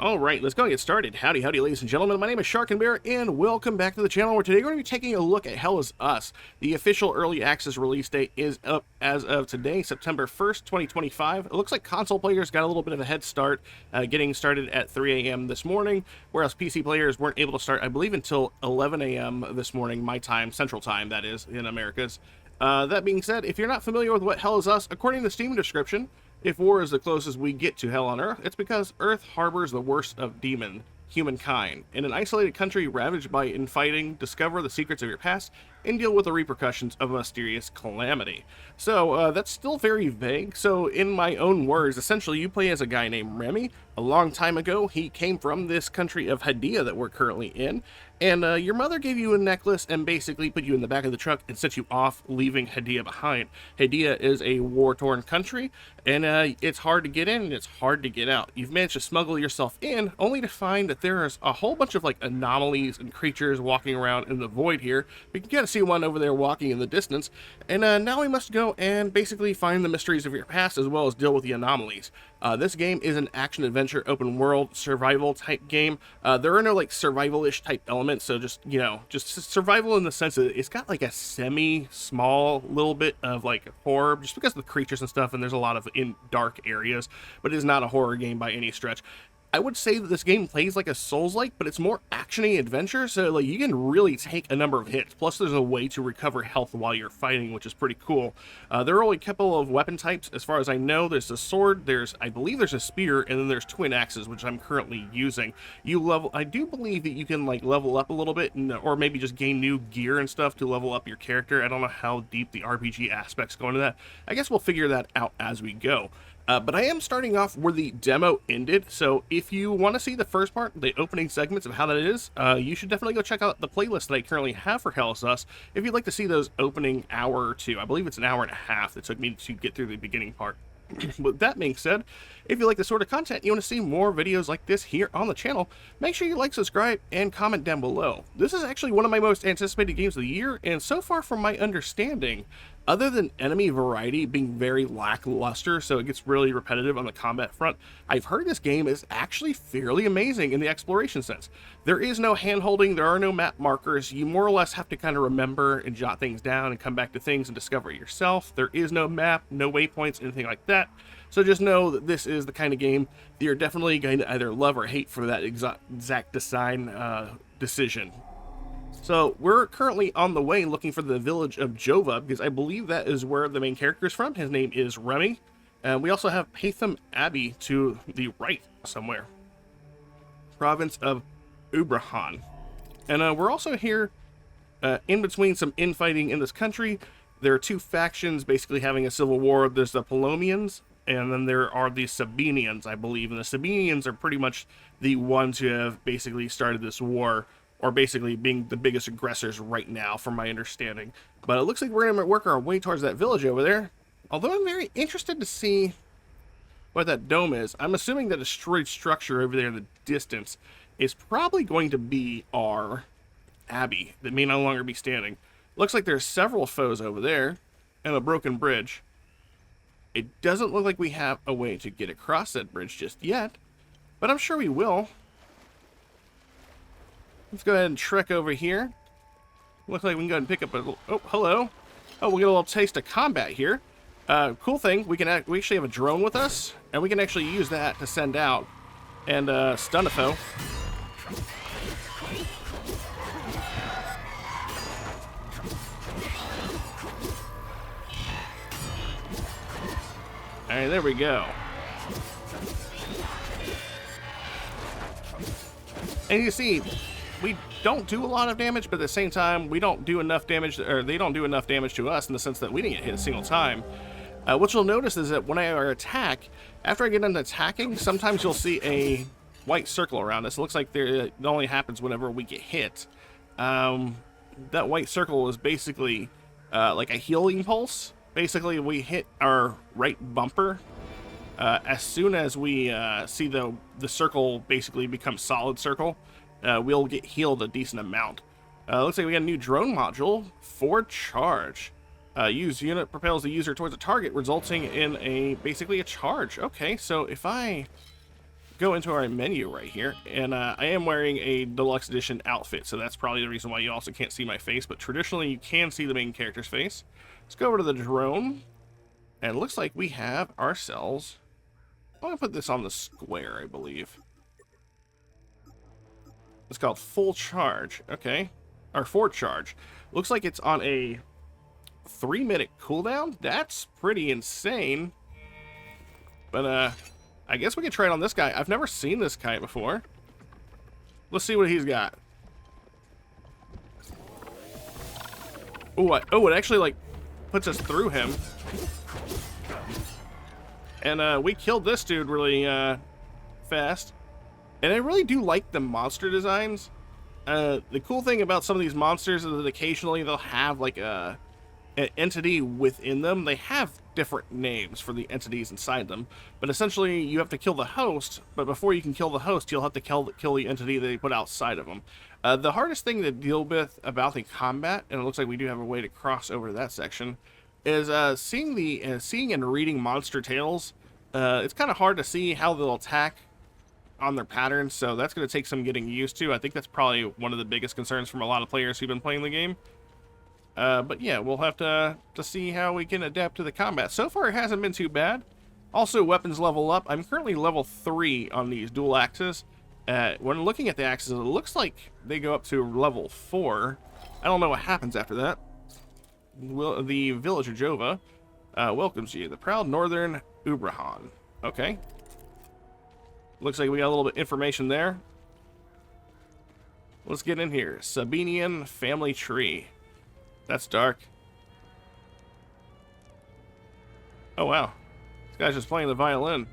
Alright, let's go and get started. Howdy, howdy, ladies and gentlemen. My name is Sharkinbear, and welcome back to the channel, where today we're going to be taking a look at Hell Is Us. The official early access release date is up as of today, September 1st, 2025. It looks like console players got a little bit of a head start, getting started at 3 a.m. this morning, whereas PC players weren't able to start, I believe, until 11 a.m. this morning, my time, Central Time, that is, in Americas. That being said, if you're not familiar with what Hell Is Us, according to the Steam description, if war is the closest we get to hell on Earth, it's because Earth harbors the worst of humankind. In an isolated country ravaged by infighting, discover the secrets of your past and deal with the repercussions of a mysterious calamity. So, that's still very vague. So, in my own words, essentially you play as a guy named Remy. A long time ago, he came from this country of Howdy that we're currently in, and your mother gave you a necklace and basically put you in the back of the truck and sent you off, leaving Howdy behind. Howdy is a war-torn country, and it's hard to get in and it's hard to get out. You've managed to smuggle yourself in, only to find that there's a whole bunch of anomalies and creatures walking around in the void here. We can kind of see one over there walking in the distance, and now we must go and basically find the mysteries of your past as well as deal with the anomalies. This game is an action-adventure, open-world, survival-type game. There are no, survival-ish type elements, so just survival in the sense that it's got, a semi-small little bit of, horror, just because of the creatures and stuff, and there's a lot of in dark areas, but it is not a horror game by any stretch. I would say that this game plays like a Souls-like, but it's more action-y adventure, so you can really take a number of hits. Plus, there's a way to recover health while you're fighting, which is pretty cool. There are only a couple of weapon types, as far as I know. There's a sword, I believe there's a spear, and then there's twin axes, which I'm currently using. I do believe that you can level up a little bit, or maybe just gain new gear and stuff to level up your character. I don't know how deep the RPG aspects go into that. I guess we'll figure that out as we go. But I am starting off where the demo ended, so if you want to see the first part, the opening segments of how that is, you should definitely go check out the playlist that I currently have for Hell Is Us if you'd like to see those opening hour or two. I believe it's an hour and a half that took me to get through the beginning part. With that being said, if you like the sort of content, you want to see more videos like this here on the channel, make sure you like, subscribe, and comment down below. This is actually one of my most anticipated games of the year, and so far from my understanding, other than enemy variety being very lackluster, so it gets really repetitive on the combat front, I've heard this game is actually fairly amazing in the exploration sense. There is no hand-holding, there are no map markers, you more or less have to kind of remember and jot things down and come back to things and discover it yourself. There is no map, no waypoints, anything like that. So just know that this is the kind of game that you're definitely going to either love or hate for that exact design decision. So we're currently on the way looking for the village of Jova, because I believe that is where the main character is from. His name is Remy. And we also have Patham Abbey to the right somewhere. Province of Ubrahan. And we're also here in between some infighting in this country. There are two factions basically having a civil war. There's the Polomians, and then there are the Sabinians, I believe. And the Sabinians are pretty much the ones who have basically started this war, or basically being the biggest aggressors right now, from my understanding. But it looks like we're going to work our way towards that village over there. Although I'm very interested to see what that dome is. I'm assuming that destroyed structure over there in the distance is probably going to be our abbey that may no longer be standing. Looks like there's several foes over there and a broken bridge. It doesn't look like we have a way to get across that bridge just yet, but I'm sure we will. Let's go ahead and trek over here. Looks like we can go ahead and pick up a little... Oh, hello. Oh, we'll get a little taste of combat here. Cool thing, we actually have a drone with us, and we can actually use that to send out and stun a foe. Alright, there we go. And you see, we don't do a lot of damage, but at the same time, we don't do enough damage, or they don't do enough damage to us in the sense that we didn't get hit a single time. What you'll notice is that when I attack, after I get done attacking, sometimes you'll see a white circle around us. It looks like it only happens whenever we get hit. That white circle is basically like a healing pulse. Basically, we hit our right bumper. As soon as we see the circle basically become solid circle, we'll get healed a decent amount. Looks like we got a new drone module for charge. Use unit propels the user towards a target, resulting in basically a charge. Okay, so if I go into our menu right here, and I am wearing a deluxe edition outfit, so that's probably the reason why you also can't see my face, but traditionally you can see the main character's face. Let's go over to the drone, and it looks like we have ourselves... I'm going to put this on the square, I believe. It's called full charge, okay? Or forward charge. Looks like it's on a 3-minute cooldown. That's pretty insane. But, I guess we can try it on this guy. I've never seen this guy before. Let's see what he's got. Ooh, oh, it actually, like, puts us through him. And, we killed this dude really, fast. And I really do like the monster designs. The cool thing about some of these monsters is that occasionally they'll have, like, an entity within them. They have different names for the entities inside them, but essentially you have to kill the host, but before you can kill the host, you'll have to kill the entity that they put outside of them. The hardest thing to deal with about the combat, and it looks like we do have a way to cross over to that section, is seeing and reading monster tales. It's kind of hard to see how they'll attack on their patterns, so that's going to take some getting used to. I think that's probably one of the biggest concerns from a lot of players who've been playing the game. But yeah, we'll have to see how we can adapt to the combat. So far, it hasn't been too bad. Also, weapons level up. I'm currently level 3 on these dual axes. When looking at the axes, it looks like they go up to level 4. I don't know what happens after that. The village of Jova welcomes you. The proud northern Ubrahan. Okay. Looks like we got a little bit of information there. Let's get in here. Sabinian family tree. That's dark. Oh, wow. This guy's just playing the violin.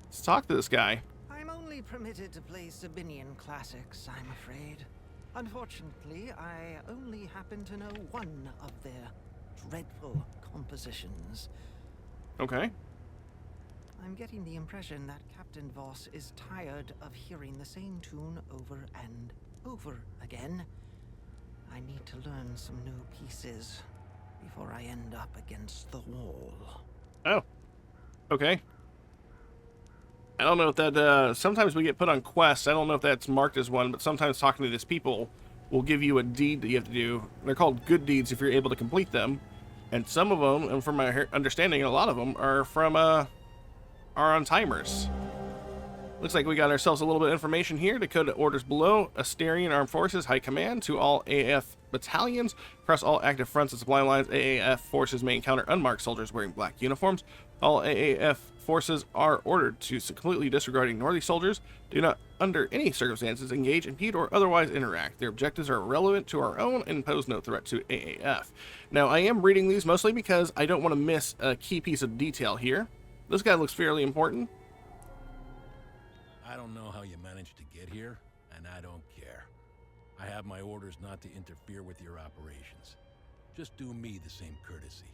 Let's talk to this guy. I'm only permitted to play Sabinian classics, I'm afraid. Unfortunately, I only happen to know one of their dreadful compositions. Okay. I'm getting the impression that Captain Voss is tired of hearing the same tune over and over again. I need to learn some new pieces before I end up against the wall. Oh. Okay. I don't know if that, sometimes we get put on quests. I don't know if that's marked as one, but sometimes talking to these people will give you a deed that you have to do. They're called good deeds if you're able to complete them. And some of them, and from my understanding, a lot of them are from, are on timers. Looks like we got ourselves a little bit of information here. Dakota orders below. Asterian Armed Forces High Command to all AAF battalions across all active fronts and supply lines. AAF forces may encounter unmarked soldiers wearing black uniforms. All AAF forces are ordered to completely disregard ignoring soldiers. Do not, under any circumstances, engage, impede, or otherwise interact. Their objectives are relevant to our own and pose no threat to AAF. Now, I am reading these mostly because I don't want to miss a key piece of detail here. This guy looks fairly important. I don't know how you managed to get here, and I don't care. I have my orders not to interfere with your operations. Just do me the same courtesy.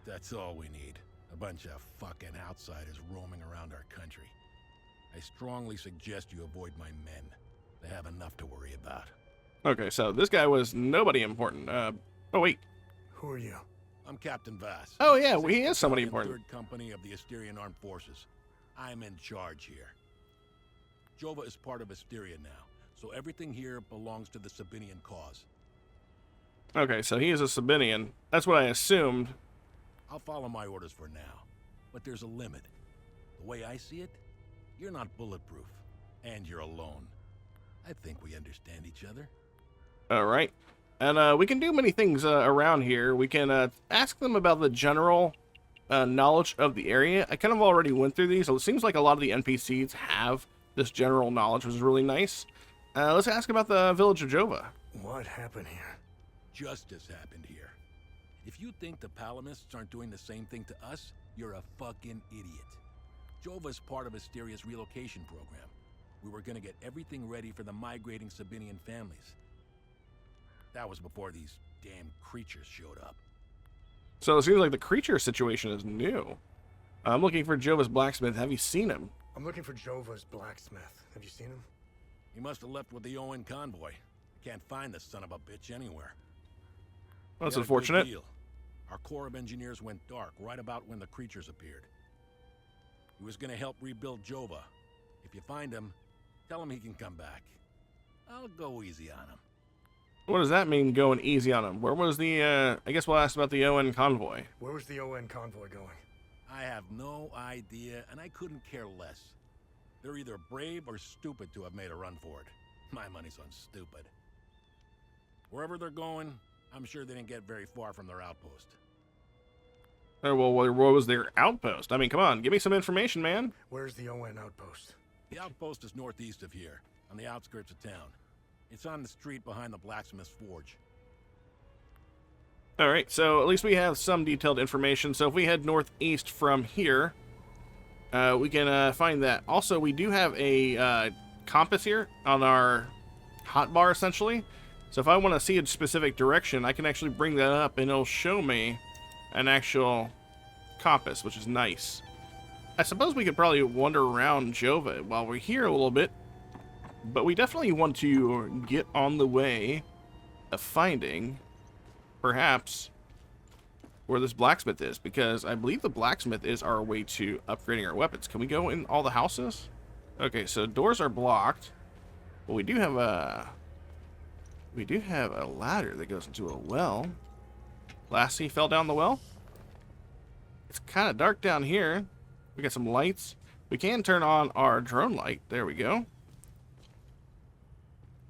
That's all we need. A bunch of fucking outsiders roaming around our country. I strongly suggest you avoid my men. They have enough to worry about. Okay, so this guy was nobody important. Oh, wait. Who are you? I'm Captain Voss. Oh, yeah, well, he is somebody important. Third Company of the Asterian Armed Forces. I'm in charge here. Jova is part of Asteria now, so everything here belongs to the Sabinian cause. Okay, so he is a Sabinian. That's what I assumed. I'll follow my orders for now, but there's a limit. The way I see it, you're not bulletproof, and you're alone. I think we understand each other. All right. And we can do many things around here. We can ask them about the general knowledge of the area. I kind of already went through these, so it seems like a lot of the NPCs have this general knowledge, which is really nice. Let's ask about the village of Jova. What happened here? Justice happened here. If you think the Palamists aren't doing the same thing to us, you're a fucking idiot. Jova's part of Asteria's relocation program. We were gonna get everything ready for the migrating Sabinian families. That was before these damn creatures showed up. So it seems like the creature situation is new. I'm looking for Jova's blacksmith. Have you seen him? I'm looking for Jova's blacksmith. Have you seen him? He must have left with the ON convoy. Can't find the son of a bitch anywhere. Well, that's We got a good unfortunate. deal. Our Corps of Engineers went dark right about when the creatures appeared. He was gonna help rebuild Jova. If you find him, tell him he can come back. I'll go easy on him. What does that mean, going easy on him? Where was the, I guess we'll ask about the ON convoy. Where was the ON convoy going? I have no idea, and I couldn't care less. They're either brave or stupid to have made a run for it. My money's on stupid. Wherever they're going, I'm sure they didn't get very far from their outpost. Oh, well, what was their outpost? I mean, come on, give me some information, man. Where's the ON outpost? The outpost is northeast of here, on the outskirts of town. It's on the street behind the Blacksmith's forge. All right, so at least we have some detailed information. So if we head northeast from here, we can find that. Also, we do have a compass here on our hotbar, essentially. So if I want to see a specific direction, I can actually bring that up, and it'll show me an actual compass, which is nice. I suppose we could probably wander around Jova while we're here a little bit, but we definitely want to get on the way of finding, perhaps, where this blacksmith is, because I believe the blacksmith is our way to upgrading our weapons. Can we go in all the houses? Okay, so doors are blocked, but we do have a ladder that goes into a well. Lassie fell down the well. It's kind of dark down here. We got some lights. We can turn on our drone light. There we go.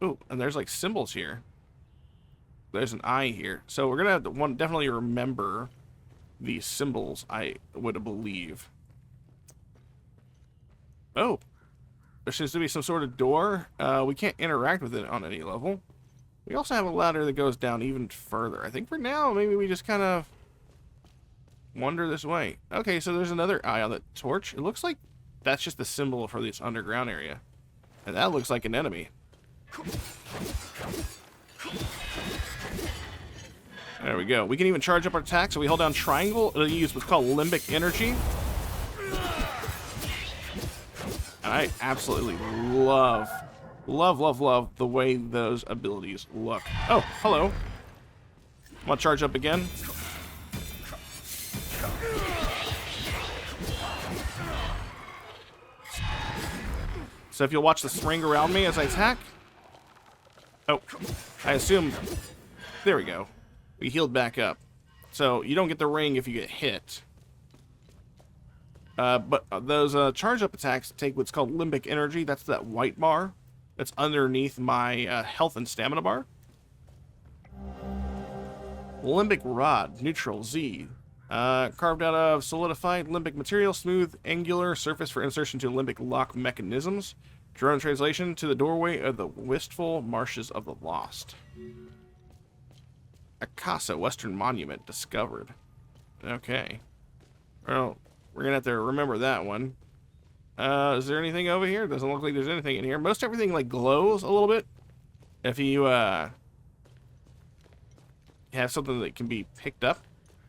Oh, and there's like symbols here. There's an eye here. So we're going to have to definitely remember these symbols, I would believe. Oh, there seems to be some sort of door. We can't interact with it on any level. We also have a ladder that goes down even further. I think for now, maybe we just kind of wander this way. Okay, so there's another eye on the torch. It looks like that's just the symbol for this underground area. And that looks like an enemy. There we go. We can even charge up our attack. So we hold down triangle. It'll use what's called limbic energy. And I absolutely love the way those abilities look. Oh, hello. I'm gonna charge up again. So if you'll watch the ring around me as I attack. Oh, I assume. There we go. We healed back up. So you don't get the ring if you get hit. But those charge up attacks take what's called limbic energy. That's that white bar that's underneath my health and stamina bar. Limbic rod, neutral, Z. Carved out of solidified limbic material, smooth, angular surface for insertion to limbic lock mechanisms. Drone translation: to the doorway of the wistful marshes of the lost. Akasa Western Monument discovered. Okay. Well, we're gonna have to remember that one. Is there anything over here? Doesn't look like there's anything in here. Most everything like glows a little bit. If you have something that can be picked up,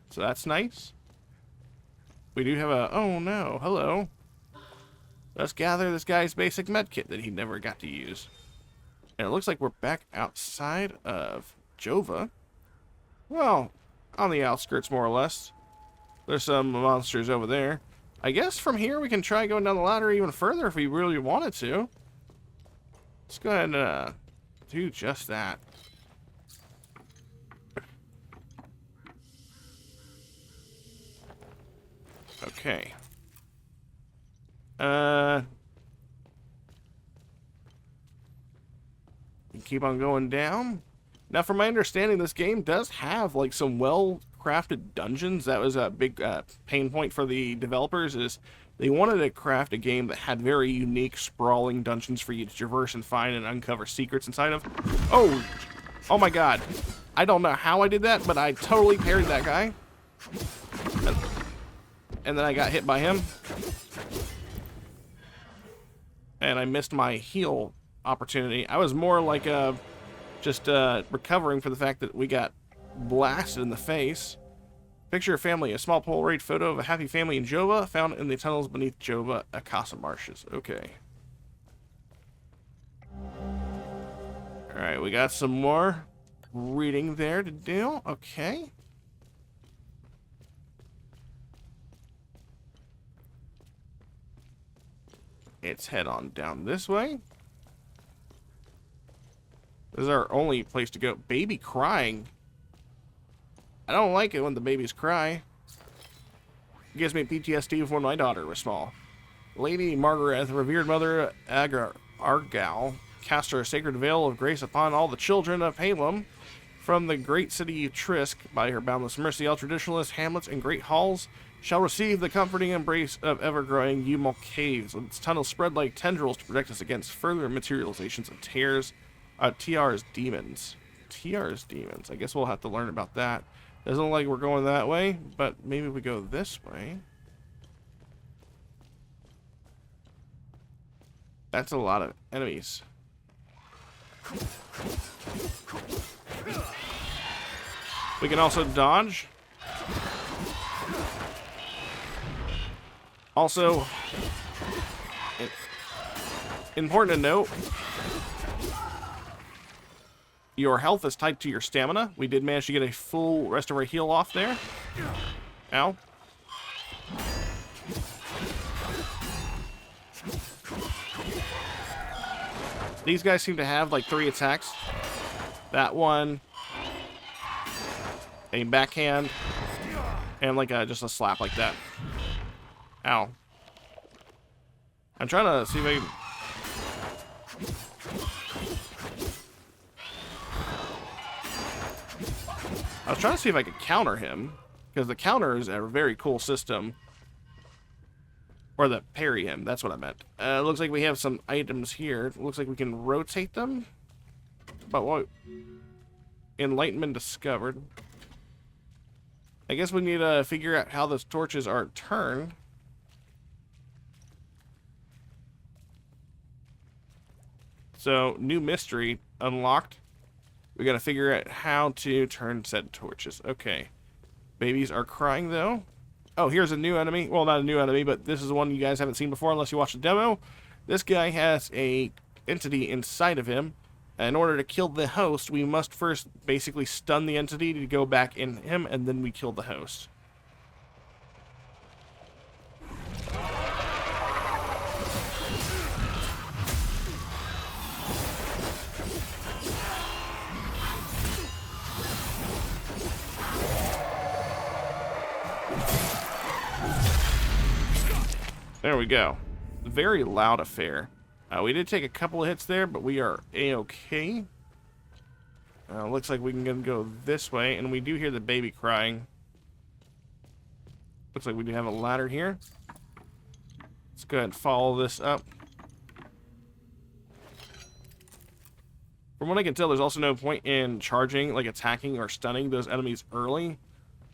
so that's nice. We do have a. Oh no! Hello. Let's gather this guy's basic med kit that he never got to use. And it looks like we're back outside of Jova. Well, on the outskirts, more or less. There's some monsters over there. I guess from here we can try going down the ladder even further if we really wanted to. Let's go ahead and do just that. Okay. Keep on going down. Now, from my understanding, this game does have like some well-crafted dungeons. That was a big pain point for the developers, is they wanted to craft a game that had very unique, sprawling dungeons for you to traverse and find and uncover secrets inside of. Oh my god. I don't know how I did that, but I totally parried that guy. And then I got hit by him. And I missed my heal opportunity. I was more like just recovering for the fact that we got blasted in the face. Picture of family, a small Polaroid photo of a happy family in Jova, found in the tunnels beneath Jova Akasa marshes. Okay. Alright, we got some more reading there to do. Okay. Let's head on down this way. This is our only place to go. Baby crying. I don't like it when the babies cry. It gives me PTSD of when my daughter was small. Lady Margaret, revered mother Argal, cast her sacred veil of grace upon all the children of Halem. From the great city Trisk, by her boundless mercy, all traditionalists, hamlets, and great halls shall receive the comforting embrace of ever-growing Umal caves, with its tunnels spread like tendrils to protect us against further materializations of TR's demons. TR's demons. I guess we'll have to learn about that. Doesn't look like we're going that way, but maybe we go this way. That's a lot of enemies. We can also dodge. Also, important to note, your health is tied to your stamina. We did manage to get a full rest of our heal off there. Ow. These guys seem to have like 3 attacks. That one, a backhand, and like just a slap like that. Ow. I'm trying to see if I can... I was trying to see if I could counter him, because the counter is a very cool system. Or the parry him, that's what I meant. Looks like we have some items here. It looks like we can rotate them. But what? Enlightenment discovered. I guess we need to figure out how those torches are turned. So, new mystery unlocked. We gotta figure out how to turn said torches. Okay. Babies are crying, though. Oh, here's a new enemy. Well, not a new enemy, but this is one you guys haven't seen before unless you watched the demo. This guy has a entity inside of him. In order to kill the host, we must first basically stun the entity to go back in him, and then we kill the host. There we go. Very loud affair. We did take a couple of hits there, but we are A-okay. Looks like we can go this way, and we do hear the baby crying. Looks like we do have a ladder here. Let's go ahead and follow this up. From what I can tell, there's also no point in charging, like attacking or stunning those enemies early.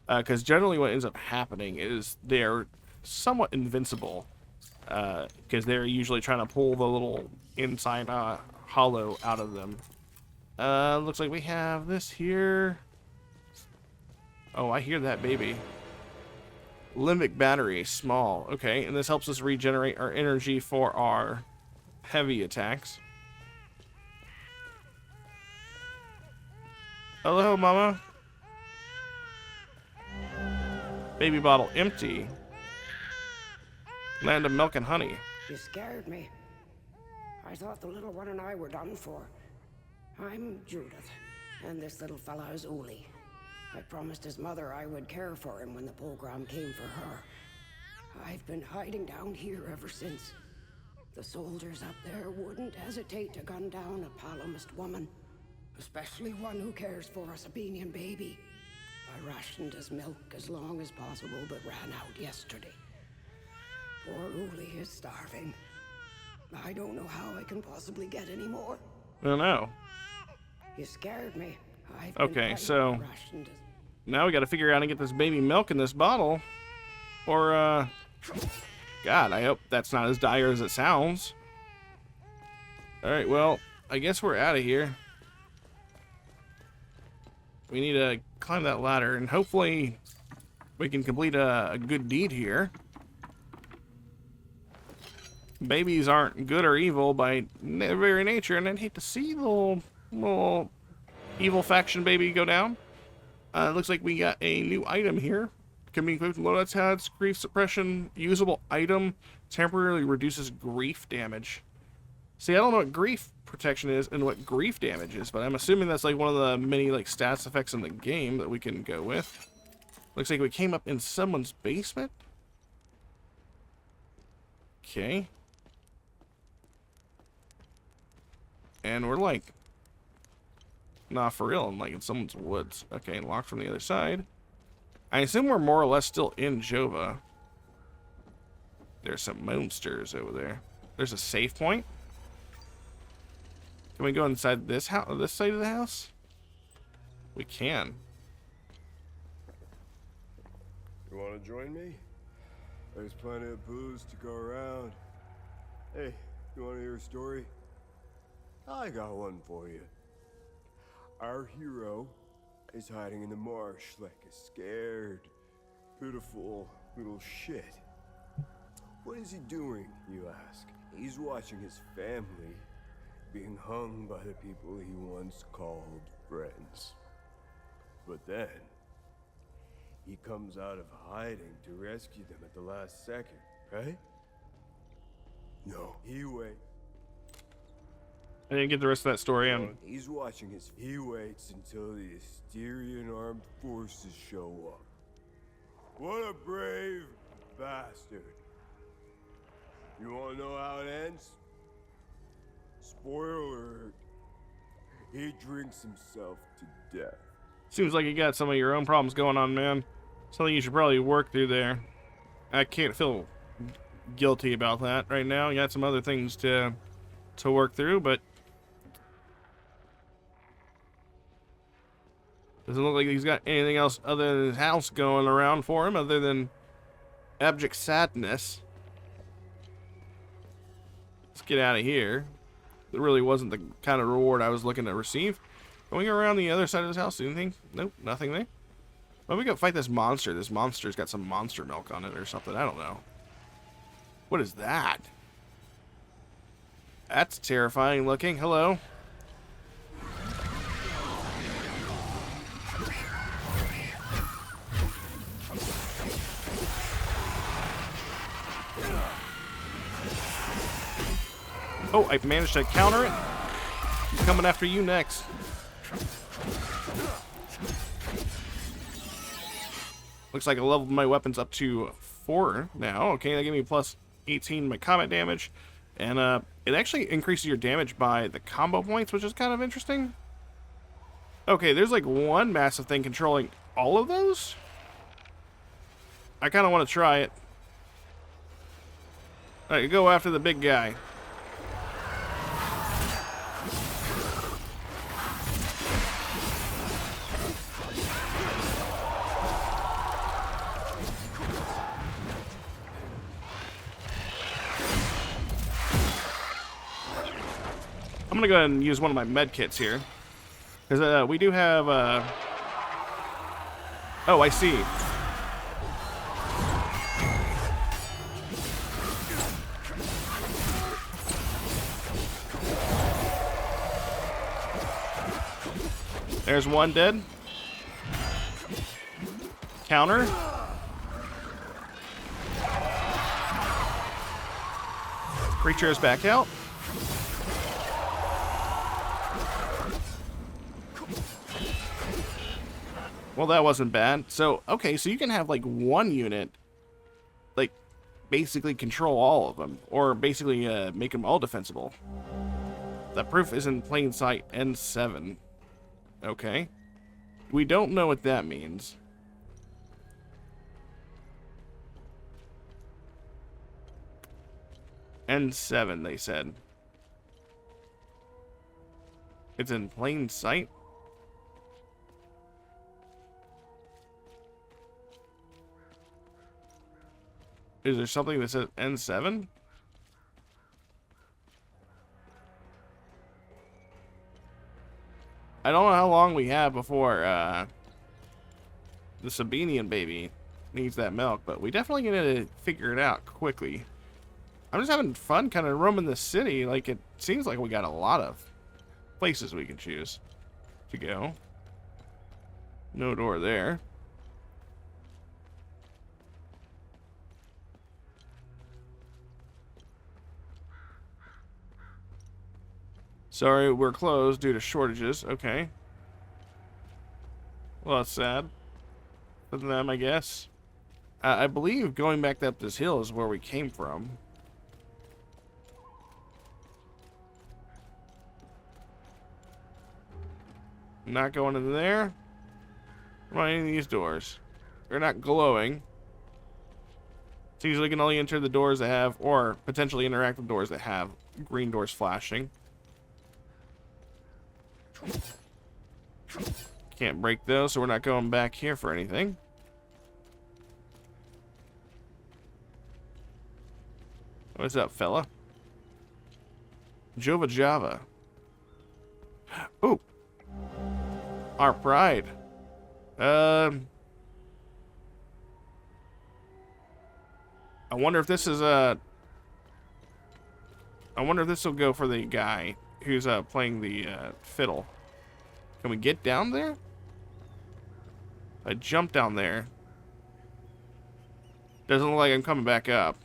Because generally what ends up happening is they're somewhat invincible. Because they're usually trying to pull the little inside hollow out of them. Looks like we have this here. Oh, I hear that baby. Limbic battery, small. Okay, and this helps us regenerate our energy for our heavy attacks. Hello, mama. Baby bottle empty. Land of milk and honey. You scared me. I thought the little one and I were done for. I'm Judith, and this little fella is Uli. I promised his mother I would care for him when the program came for her. I've been hiding down here ever since. The soldiers up there wouldn't hesitate to gun down a Palamist woman, especially one who cares for a Sabinian baby. I rationed his milk as long as possible, but ran out yesterday. Poor Uli is starving. I don't know how I can possibly get any more. I don't know. You scared me. Okay, so now we got to figure out how to get this baby milk in this bottle. Or, God, I hope that's not as dire as it sounds. Alright, well, I guess we're out of here. We need to climb that ladder, and hopefully we can complete a good deed here. Babies aren't good or evil by their very nature, and I'd hate to see the little evil faction baby go down. Looks like we got a new item here. can be equipped with loadout pads, grief suppression, usable item, temporarily reduces grief damage. See, I don't know what grief protection is and what grief damage is, but I'm assuming that's like one of the many like stats effects in the game that we can go with. Looks like we came up in someone's basement. Okay. And we're like, nah, for real, I'm like in someone's woods. Okay, locked from the other side. I assume we're more or less still in Jova. There's some monsters over there. There's a save point. Can we go inside this house, this side of the house? We can. You want to join me? There's plenty of booze to go around. Hey, you want to hear a story? I got one for you. Our hero is hiding in the marsh like a scared, pitiful little shit. What is he doing, you ask? He's watching his family being hung by the people he once called friends. But then, he comes out of hiding to rescue them at the last second, right? No, he waits. I didn't get the rest of that story. He's watching his... He waits until the Asterian armed forces show up. What a brave bastard. You wanna know how it ends? Spoiler alert. He drinks himself to death. Seems like you got some of your own problems going on, man. Something you should probably work through there. I can't feel guilty about that right now. You got some other things to work through, but doesn't look like he's got anything else other than his house going around for him, other than abject sadness. Let's get out of here. It really wasn't the kind of reward I was looking to receive. Going around the other side of this house, anything? Nope, nothing there. Well, we go fight this monster. This monster's got some monster milk on it or something. I don't know. What is that? That's terrifying looking. Hello. Oh, I managed to counter it. I'm coming after you next. Looks like I leveled my weapons up to 4 now. Okay, that gave me plus 18 my combat damage. And it actually increases your damage by the combo points, which is kind of interesting. Okay, there's like one massive thing controlling all of those. I kind of want to try it. Alright, go after the big guy. I'm gonna go ahead and use one of my med kits here, because we do have. Oh, I see. There's one dead. Counter. Creature is back out. Well, that wasn't bad. So, okay, so you can have, like, one unit, like, basically control all of them, or basically make them all defensible. That proof is in plain sight, N7. Okay. We don't know what that means. N7, they said. It's in plain sight? Is there something that says N7? I don't know how long we have before the Sabinian baby needs that milk, but we definitely need to figure it out quickly. I'm just having fun kind of roaming the city. Like, it seems like we got a lot of places we can choose to go. No door there. Sorry, we're closed due to shortages. Okay. Well, that's sad. For them, I guess. I believe going back up this hill is where we came from. Not going in there. What about any of these doors? They're not glowing. So usually you can only enter the doors that have, or potentially interact with doors that have green doors flashing. Can't break those, so we're not going back here for anything. What's up, fella? Jova. Ooh. Our pride. I wonder if this is I wonder if this will go for the guy who's playing the fiddle. Can we get down there? I jump down there. Doesn't look like I'm coming back up.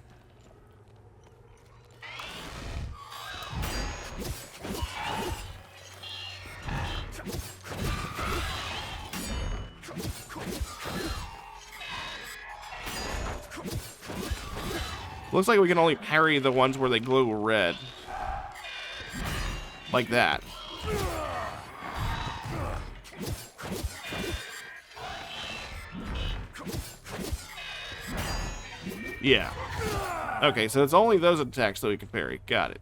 Looks like we can only parry the ones where they glow red. Like that. Yeah. Okay, so it's only those attacks that we can parry. Got it.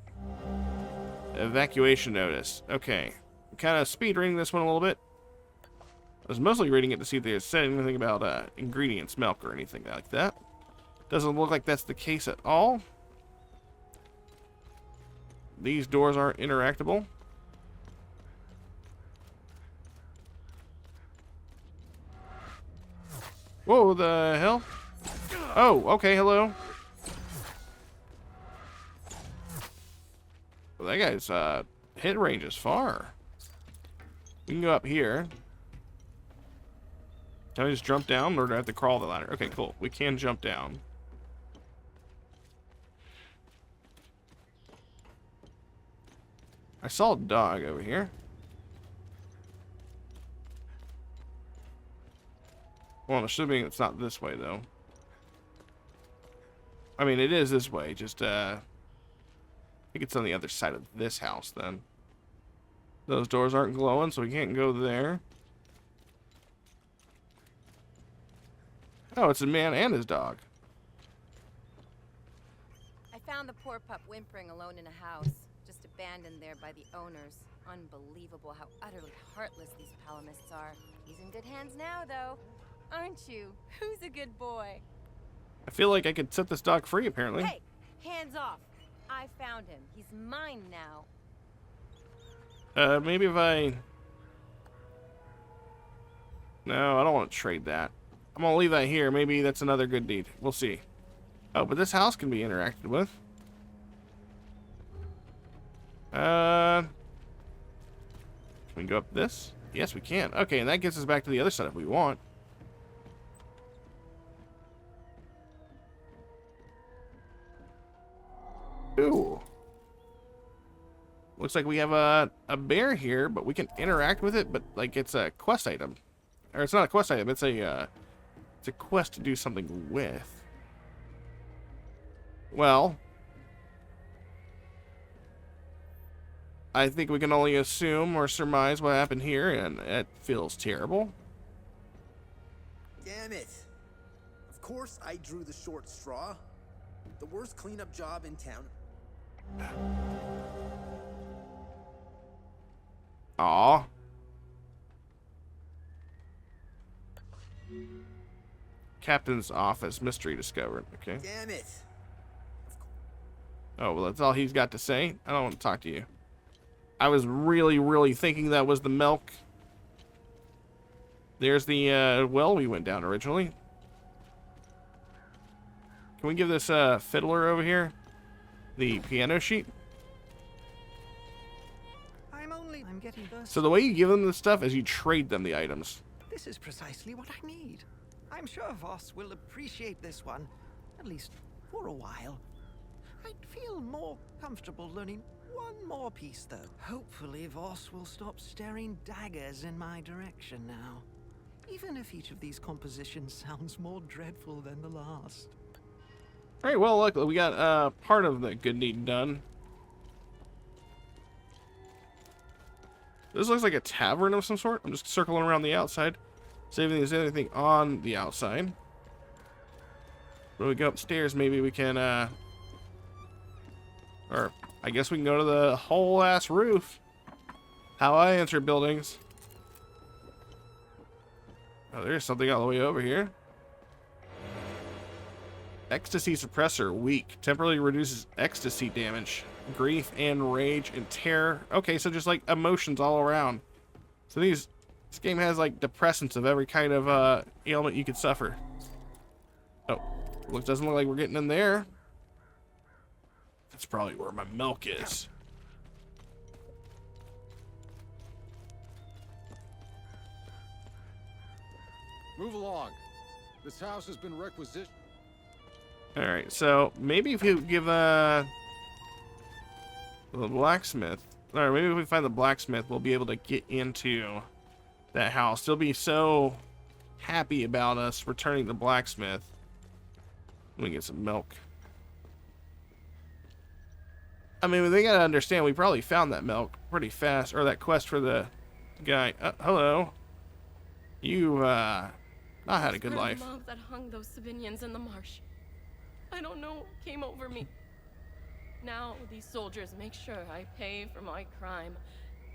Evacuation notice. Okay. Kind of speed reading this one a little bit. I was mostly reading it to see if they said anything about ingredients, milk, or anything like that. Doesn't look like that's the case at all. These doors aren't interactable. Whoa, the hell? Oh, okay, hello. Well, that guy's hit range is far. We can go up here. Can I just jump down, or do I have to crawl the ladder? Okay, cool. We can jump down. I saw a dog over here. Well, assuming it's not this way, though. I mean, it is this way, just, I think it's on the other side of this house, then. Those doors aren't glowing, so we can't go there. Oh, it's a man and his dog. I found the poor pup whimpering alone in a house, just abandoned there by the owners. Unbelievable how utterly heartless these palamists are. He's in good hands now, though. Aren't you? Who's a good boy? I feel like I could set this dog free, apparently. Hey! Hands off! I found him. He's mine now. Maybe if I... No, I don't want to trade that. I'm gonna leave that here. Maybe that's another good deed. We'll see. Oh, but this house can be interacted with. Can we go up this? Yes, we can. Okay, and that gets us back to the other side if we want. Ooh. Looks like we have a bear here, but we can interact with it, but like it's a quest item. Or it's not a quest item, it's a quest to do something with. Well, I think we can only assume or surmise what happened here, and it feels terrible. Damn it. Of course I drew the short straw. The worst cleanup job in town. Aw. Captain's office, mystery discovered. Okay. Damn it. Oh, well, that's all he's got to say. I don't want to talk to you. I was really thinking that was the milk. There's the well we went down originally. Can we give this fiddler over here the piano sheet? I'm getting thirsty. So the way you give them the stuff is you trade them the items. This is precisely what I need. I'm sure Voss will appreciate this one, at least for a while. I'd feel feel more comfortable learning one more piece, though. Hopefully Voss will stop staring daggers in my direction now. Even if each of these compositions sounds more dreadful than the last. Alright, well, luckily we got part of the good deed done. This looks like a tavern of some sort. I'm just circling around the outside. See if there's anything on the outside. When we go upstairs, maybe we can, or I guess we can go to the whole ass roof. How I answer buildings. Oh, there's something all the way over here. Ecstasy suppressor, weak. Temporarily reduces ecstasy damage. Grief and rage and terror. Okay, so just like emotions all around. So this game has like depressants of every kind of ailment you could suffer. Oh, doesn't look like we're getting in there. That's probably where my milk is. Move along. This house has been requisitioned. Alright, so maybe if you give the blacksmith, or maybe if we find the blacksmith, we'll be able to get into that house. They'll be so happy about us returning the blacksmith. Let me get some milk. I mean, they gotta understand, we probably found that milk pretty fast, or that quest for the guy. Hello. You, not had a good life. The mob that hung those civilians in the marsh. I don't know what came over me. Now these soldiers make sure I pay for my crime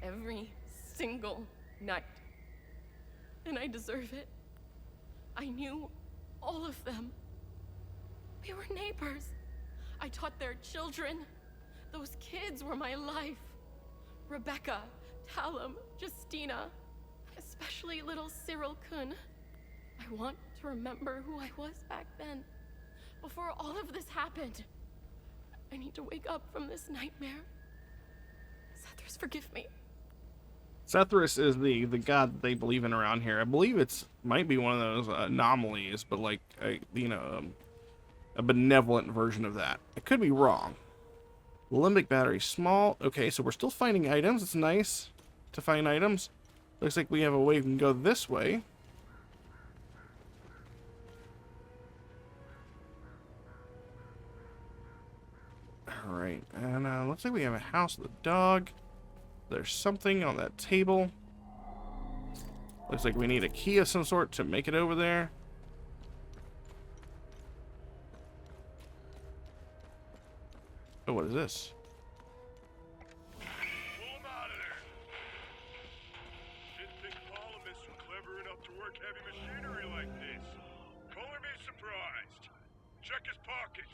every single night. And I deserve it. I knew all of them. We were neighbors. I taught their children. Those kids were my life. Rebecca, Talum, Justina, especially little Cyril Kun. I want to remember who I was back then, before all of this happened. I need to wake up from this nightmare. Sethris, forgive me. Sethris is the god that they believe in around here. I believe it's might be one of those anomalies, but like a benevolent version of that. I could be wrong. Limbic battery, small. Okay, so we're still finding items. It's nice to find items. Looks like we have a way we can go this way. Alright, and looks like we have a house with a dog. There's something on that table. Looks like we need a key of some sort to make it over there. Oh, what is this? Pull him out of there. Didn't think columnists were clever enough to work heavy machinery like this. Color me surprised. Check his pockets.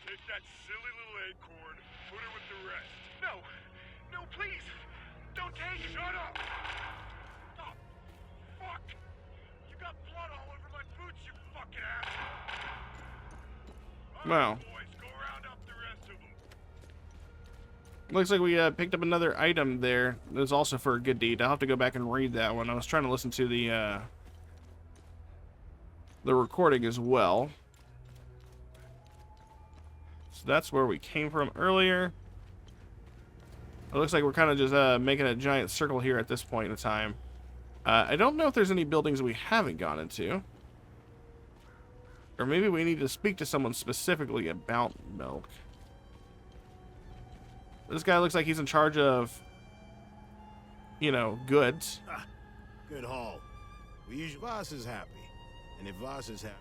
Take that silly little acorn, put it with the rest. No, no, please, don't take it. Shut up! Oh, fuck! You got blood all over my boots, you fucking asshole! Wow. Boys, go round up the rest of them. Looks like we picked up another item there. That's also for a good deed. I'll have to go back and read that one. I was trying to listen to the recording as well. So that's where we came from earlier. It looks like we're kind of just making a giant circle here at this point in time. I don't know if there's any buildings we haven't gone into. Or maybe we need to speak to someone specifically about milk. This guy looks like he's in charge of, you know, goods. Good haul. Voss is happy. And if Voss is happy...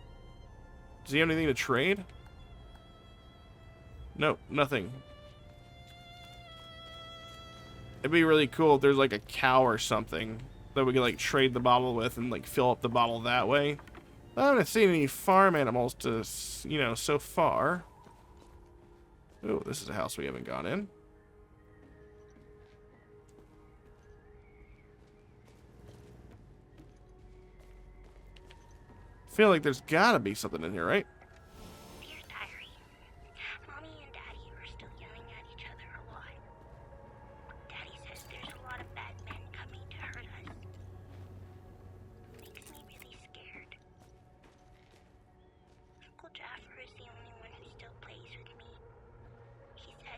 Does he have anything to trade? Nope, nothing. It'd be really cool if there's like a cow or something that we could like trade the bottle with and like fill up the bottle that way. I haven't seen any farm animals to, you know, so far. Oh, this is a house we haven't gone in. Feel like there's gotta be something in here, right? Dear Diary, Mommy and Daddy are still yelling at each other a lot. Daddy says there's a lot of bad men coming to hurt us. Makes me really scared. Uncle Jaffer is the only one who still plays with me. He says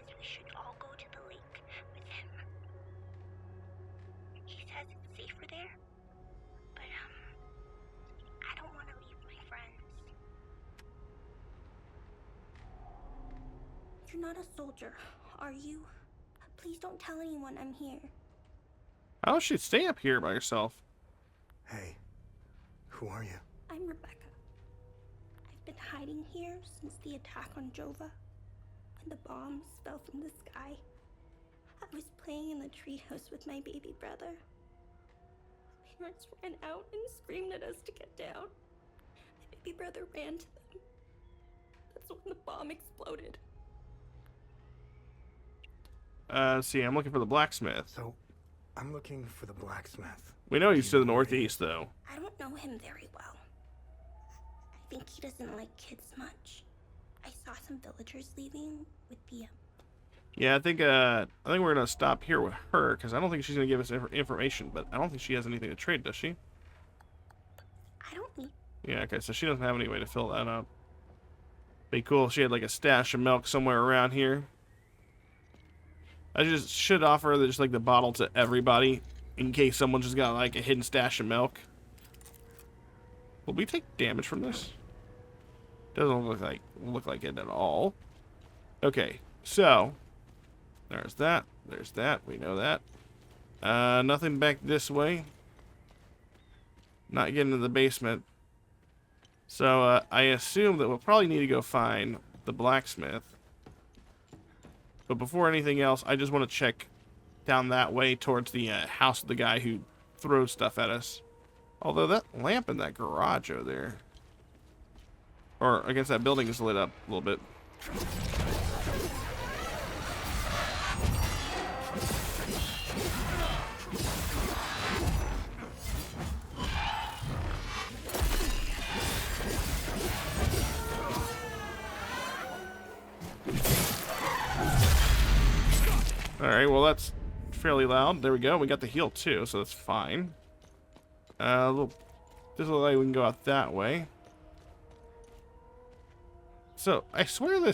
You're not a soldier, are you? Please don't tell anyone I'm here. How should stay up here by herself? Hey, who are you? I'm Rebecca. I've been hiding here since the attack on Jova. When the bombs fell from the sky, I was playing in the treehouse with my baby brother. Parents ran out and screamed at us to get down. My baby brother ran to them. That's when the bomb exploded. See, I'm looking for the blacksmith. So, I'm looking for the blacksmith. We know he's to the northeast, though. I don't know him very well. I think he doesn't like kids much. I saw some villagers leaving with the Yeah, I think we're gonna stop here with her because I don't think she's gonna give us information. But I don't think she has anything to trade, does she? I don't need. Yeah, okay, so she doesn't have any way to fill that up. Be cool if she had like a stash of milk somewhere around here. I just should offer just like the bottle to everybody in case someone just got like a hidden stash of milk. Will we take damage from this? Doesn't look like it at all. Okay, so there's that. There's that. We know that. Nothing back this way. Not getting to the basement. So I assume that we'll probably need to go find the blacksmith. But before anything else, I just want to check down that way towards the house of the guy who throws stuff at us. Although that lamp in that garage over there, or I guess that building is lit up a little bit. Alright, well that's fairly loud. There we go. We got the heal too, so that's fine. This looks like we can go out that way. So, I swear there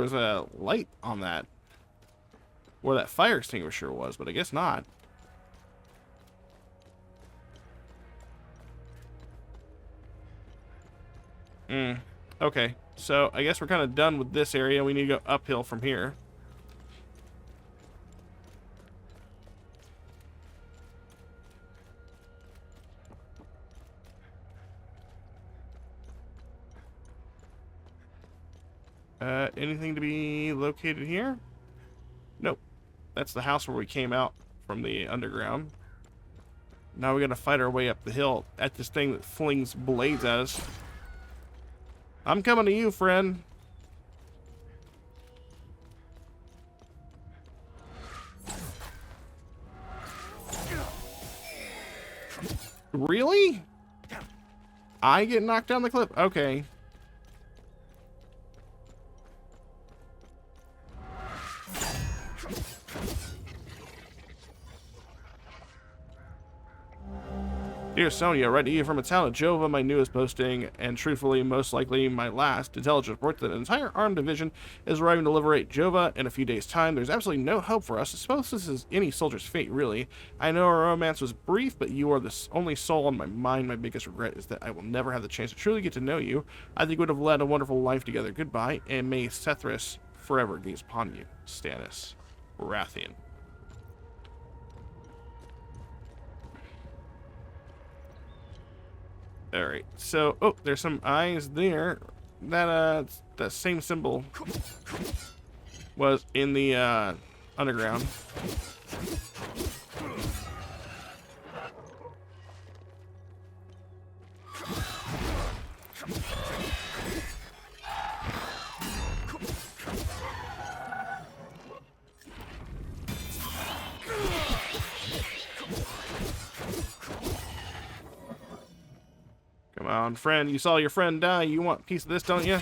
was a light on that, where that fire extinguisher was, but I guess not. Okay, so I guess we're kind of done with this area. We need to go uphill from here. Anything to be located here? Nope. That's the house where we came out from the underground. Now we gotta fight our way up the hill at this thing that flings blades at us. I'm coming to you, friend. Really? I get knocked down the cliff? Okay. Dear Sonia, write to you from a town of Jova, my newest posting, and truthfully, most likely my last. Intelligence report that an entire armed division is arriving to liberate Jova in a few days' time. There's absolutely no hope for us. I suppose this is any soldier's fate, really. I know our romance was brief, but you are the only soul on my mind. My biggest regret is that I will never have the chance to truly get to know you. I think we would have led a wonderful life together. Goodbye, and may Sethris forever gaze upon you. Stannis Baratheon. Alright, so, oh, there's some eyes there. That same symbol was in the, underground. Come on, friend. You saw your friend die. You want a piece of this, don't you?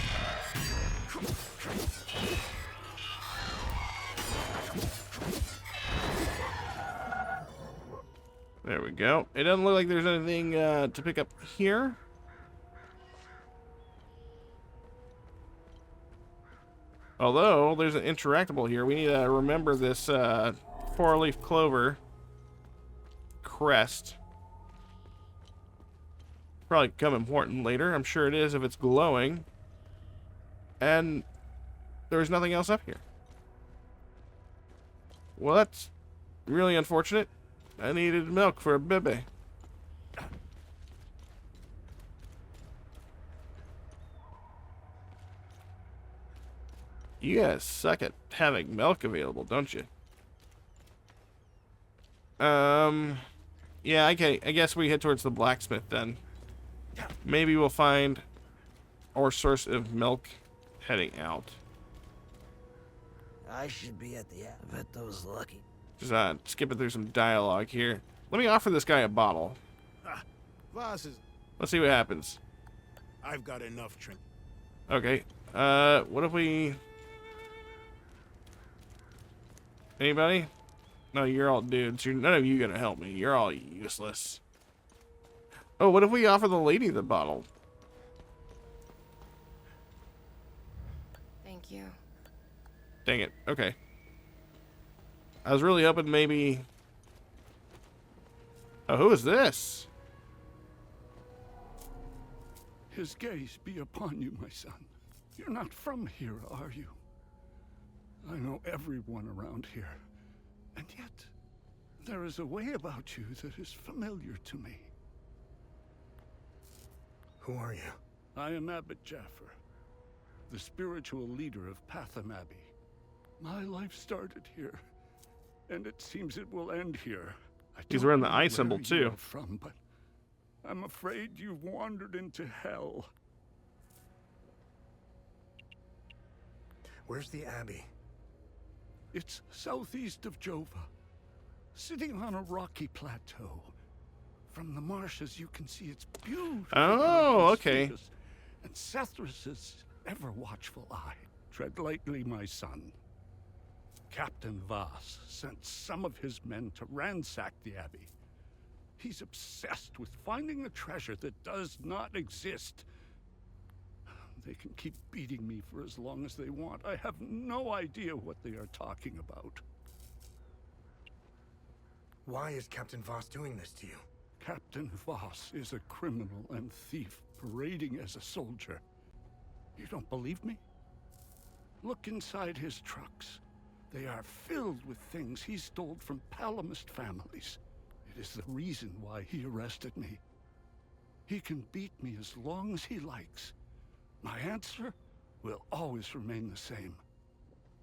There we go. It doesn't look like there's anything to pick up here. Although, there's an interactable here. We need to remember this four-leaf clover crest. Probably become important later. I'm sure it is if it's glowing. and there's nothing else up here. Well, that's really unfortunate. I needed milk for a baby. You guys suck at having milk available, don't you? Yeah, okay. I guess we head towards the blacksmith then. Maybe we'll find our source of milk heading out. I should be at the end. I bet those lucky. Just skipping through some dialogue here. Let me offer this guy a bottle. Voss is... Let's see what happens. I've got enough drink. Okay. What if we... Anybody? No, you're all dudes. None of you gonna help me. You're all useless. Oh, what if we offer the lady the bottle? Thank you. Dang it. Okay. I was really hoping maybe... Oh, who is this? His gaze be upon you, my son. You're not from here, are you? I know everyone around here. And yet, there is a way about you that is familiar to me. Who are you? I am Abbot Jaffer, the spiritual leader of Patham Abbey. My life started here, and it seems it will end here. He's wearing the eye symbol too. From, but I'm afraid you've wandered into hell. Where's the Abbey? It's southeast of Jova, sitting on a rocky plateau. From the marshes, you can see its beautiful. Oh, okay. And Sethrus's ever-watchful eye. Tread lightly, my son. Captain Voss sent some of his men to ransack the Abbey. He's obsessed with finding a treasure that does not exist. They can keep beating me for as long as they want. I have no idea what they are talking about. Why is Captain Voss doing this to you? Captain Voss is a criminal and thief parading as a soldier. You don't believe me? Look inside his trucks. They are filled with things he stole from Palamist families. It is the reason why he arrested me. He can beat me as long as he likes. My answer will always remain the same.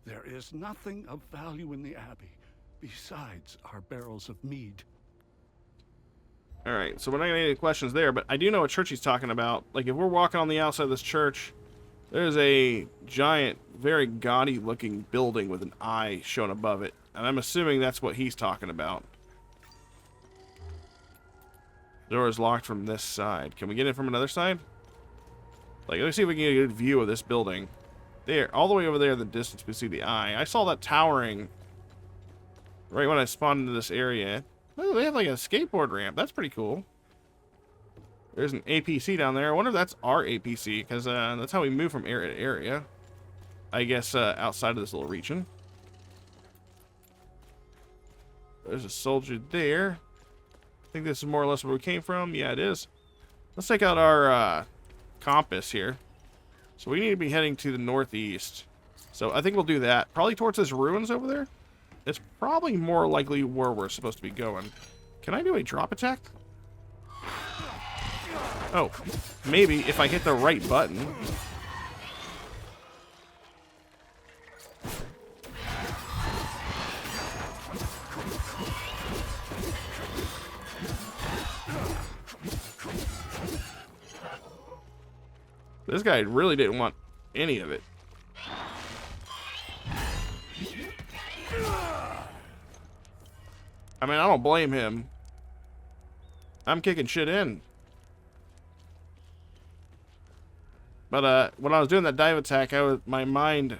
There is nothing of value in the Abbey besides our barrels of mead. Alright, so we're not gonna get any questions there, but I do know what church he's talking about. Like, if we're walking on the outside of this church, there's a giant, very gaudy looking building with an eye shown above it. And I'm assuming that's what he's talking about. The door is locked from this side. Can we get in from another side? Like, let's see if we can get a good view of this building. There, all the way over there in the distance, we see the eye. I saw that towering right when I spawned into this area. Oh, they have like a skateboard ramp. That's pretty cool. There's an APC down there. I wonder if that's our APC, because that's how we move from area to area. I guess outside of this little region. There's a soldier there. I think this is more or less where we came from. Yeah, it is. Let's take out our compass here. So we need to be heading to the northeast. So I think we'll do that. Probably towards those ruins over there. It's probably more likely where we're supposed to be going. Can I do a drop attack? Oh, maybe if I hit the right button. This guy really didn't want any of it. I mean, I don't blame him. I'm kicking shit in. But when I was doing that dive attack, my mind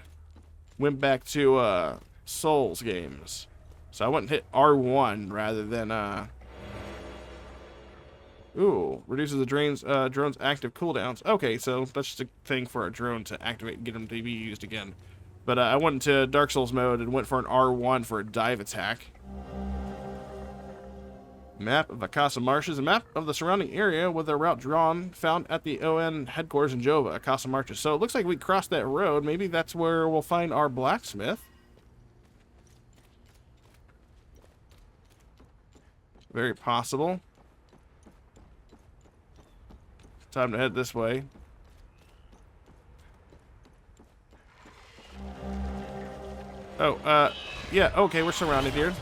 went back to Souls games. So I went and hit R1 rather than ooh, reduces the drone's active cooldowns. Okay, so that's just a thing for a drone to activate and get them to be used again. But I went into Dark Souls mode and went for an R1 for a dive attack. Map of Akasa Marshes. A map of the surrounding area with a route drawn, found at the ON headquarters in Jova, Akasa Marshes. So it looks like we crossed that road. Maybe that's where we'll find our blacksmith. Very possible. Time to head this way. Oh, yeah, okay, we're surrounded here.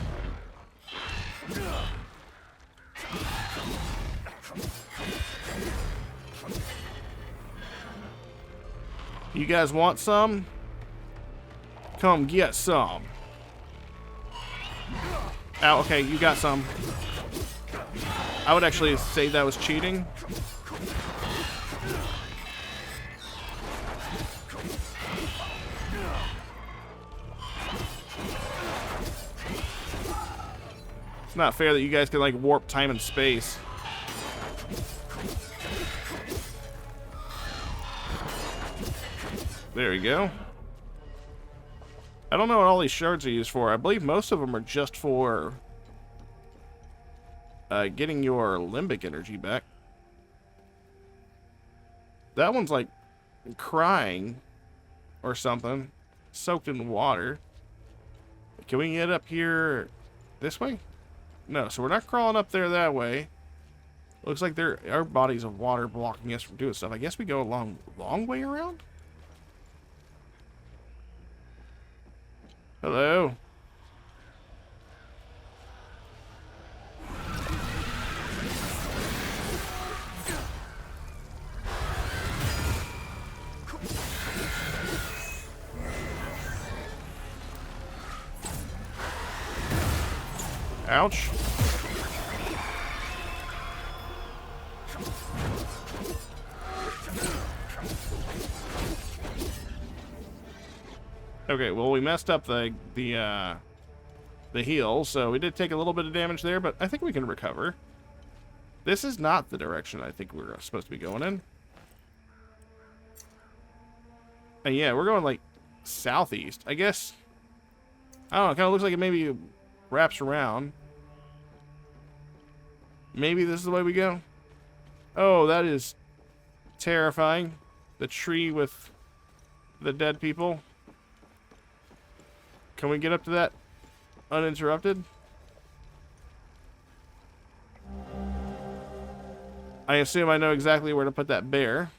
You guys want some? Come get some. Ow, okay, you got some. I would actually say that was cheating. It's not fair that you guys can like warp time and space. There we go. I don't know what all these shards are used for. I believe most of them are just for getting your limbic energy back. That one's like crying or something, soaked in water. Can we get up here this way? No, so we're not crawling up there that way. Looks like there are bodies of water blocking us from doing stuff. I guess we go a long way around? Hello. Ouch. Okay, well, we messed up the heal, so we did take a little bit of damage there, but I think we can recover. This is not the direction I think we're supposed to be going in. And yeah, we're going like southeast. I guess, I don't know, it kind of looks like it maybe wraps around. Maybe this is the way we go. Oh, that is terrifying. The tree with the dead people. Can we get up to that uninterrupted? I assume I know exactly where to put that bear.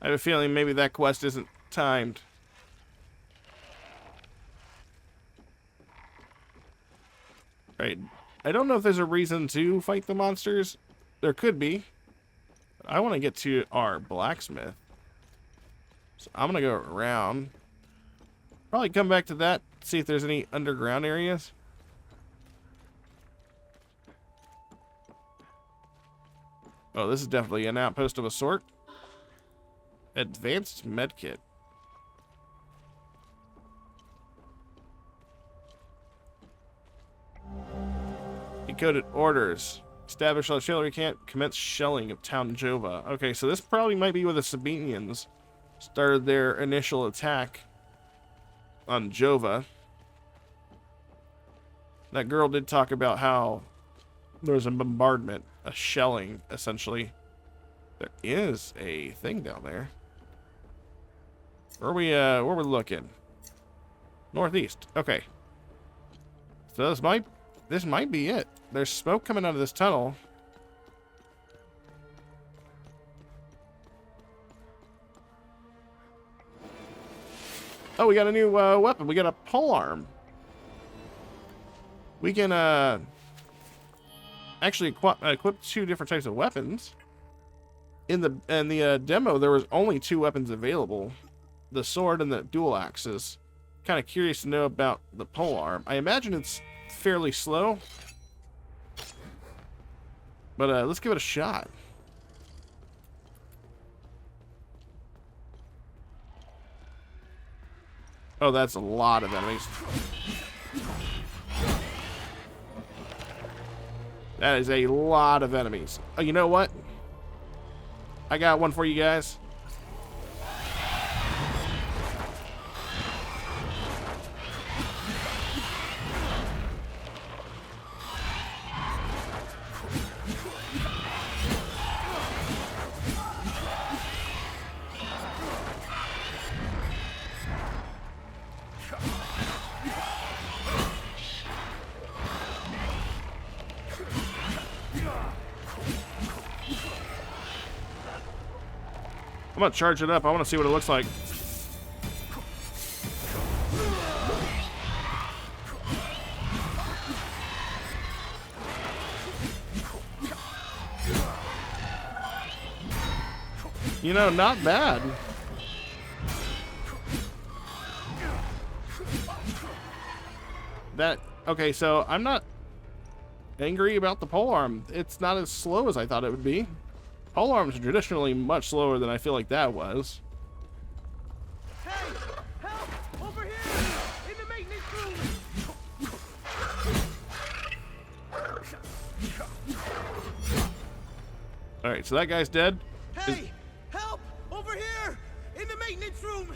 I have a feeling maybe that quest isn't timed. Right. I don't know if there's a reason to fight the monsters. There could be. I want to get to our blacksmith. So I'm going to go around. Probably come back to that, see if there's any underground areas. Oh, this is definitely an outpost of a sort. Advanced medkit. Decoded orders. Establish artillery camp. Commence shelling of town Jova. Okay, so this probably might be where the Sabinians started their initial attack on Jova. That girl did talk about how there was a bombardment, a shelling, essentially. There is a thing down there. Where we looking? Northeast. Okay. So this might be it. There's smoke coming out of this tunnel. Oh, we got a new weapon. We got a polearm. We can actually equip 2 different types of weapons. In the demo, there was only 2 weapons available: the sword and the dual axes. Kind of curious to know about the polearm. I imagine it's fairly slow, but let's give it a shot. Oh, that's a lot of enemies. That is a lot of enemies. Oh, you know what? I got one for you guys. I'm gonna charge it up. I want to see what it looks like. You know, not bad. Okay, so I'm not angry about the polearm. It's not as slow as I thought it would be. Polearms are traditionally much slower than I feel like that was. Hey, help! Over here! In the maintenance room! Alright, so that guy's dead. Hey, help! Over here! In the maintenance room!